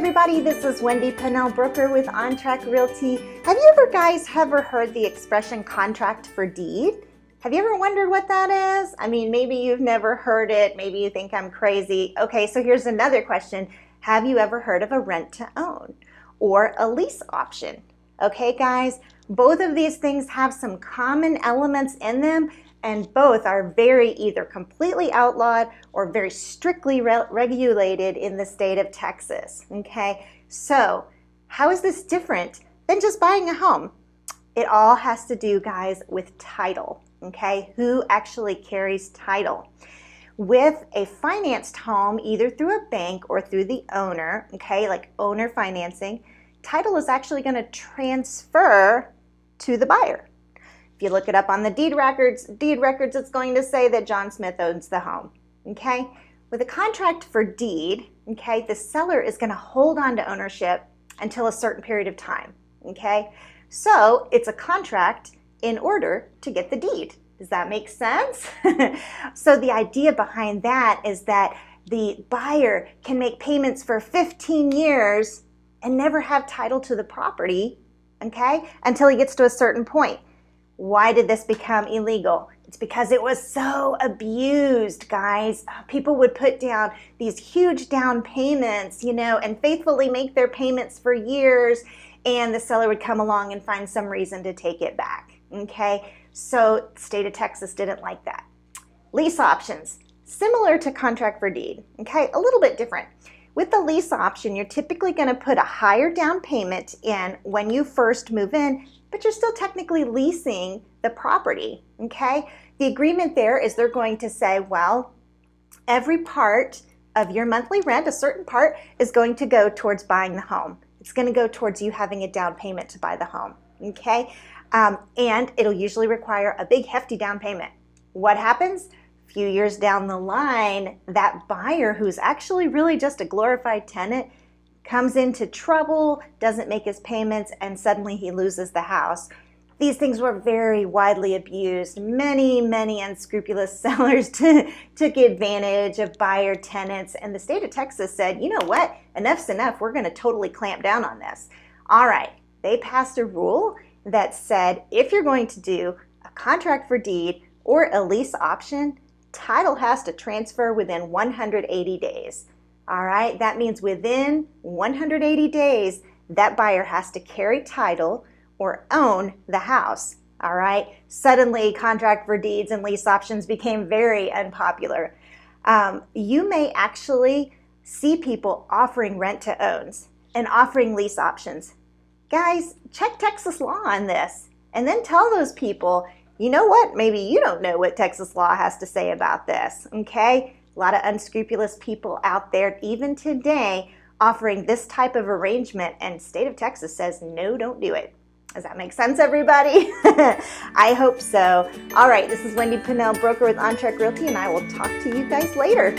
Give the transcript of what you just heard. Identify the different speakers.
Speaker 1: everybody, this is Wendy Pennell, broker with On Track Realty. Have you guys ever heard the expression contract for deed? Have you ever wondered what that is? I mean, maybe you've never heard it, maybe you think I'm crazy. Okay, so here's another question. Have you ever heard of a rent to own or a lease option? Okay guys, both of these things have some common elements in them, and both are very either completely outlawed or very strictly regulated in the state of Texas, okay? So how is this different than just buying a home? It all has to do, guys, with title, okay? Who actually carries title? With a financed home, either through a bank or through the owner, okay, like owner financing, title is actually gonna transfer to the buyer. If you look it up on the deed records, it's going to say that John Smith owns the home, okay? With a contract for deed, okay, the seller is gonna hold on to ownership until a certain period of time, okay? So it's a contract in order to get the deed. Does that make sense? So the idea behind that is that the buyer can make payments for 15 years and never have title to the property, okay, until he gets to a certain point. Why did this become illegal? It's because it was so abused, guys. People would put down these huge down payments, you know, and faithfully make their payments for years, and the seller would come along and find some reason to take it back, okay? So the state of Texas didn't like that. Lease options, similar to contract for deed, okay? A little bit different. With the lease option, you're typically gonna put a higher down payment in when you first move in, but you're still technically leasing the property, okay? The agreement there is they're going to say, well, every part of your monthly rent, a certain part, is going to go towards buying the home. It's gonna go towards you having a down payment to buy the home, okay? And it'll usually require a big hefty down payment. What happens? A few years down the line, that buyer, who's actually really just a glorified tenant, comes into trouble, doesn't make his payments, and suddenly he loses the house. These things were very widely abused. Many unscrupulous sellers took advantage of buyer tenants, and the state of Texas said, you know what, enough's enough, we're gonna totally clamp down on this. All right, they passed a rule that said if you're going to do a contract for deed or a lease option, title has to transfer within 180 days. All right, that means within 180 days, that buyer has to carry title or own the house. All right, suddenly contract for deeds and lease options became very unpopular. You may actually see people offering rent to owns and offering lease options. Guys, check Texas law on this and then tell those people, you know what, maybe you don't know what Texas law has to say about this, okay? A lot of unscrupulous people out there, even today, offering this type of arrangement, and state of Texas says, no, don't do it. Does that make sense, everybody? I hope so. All right, this is Wendy Pennell, broker with On Track Realty, and I will talk to you guys later.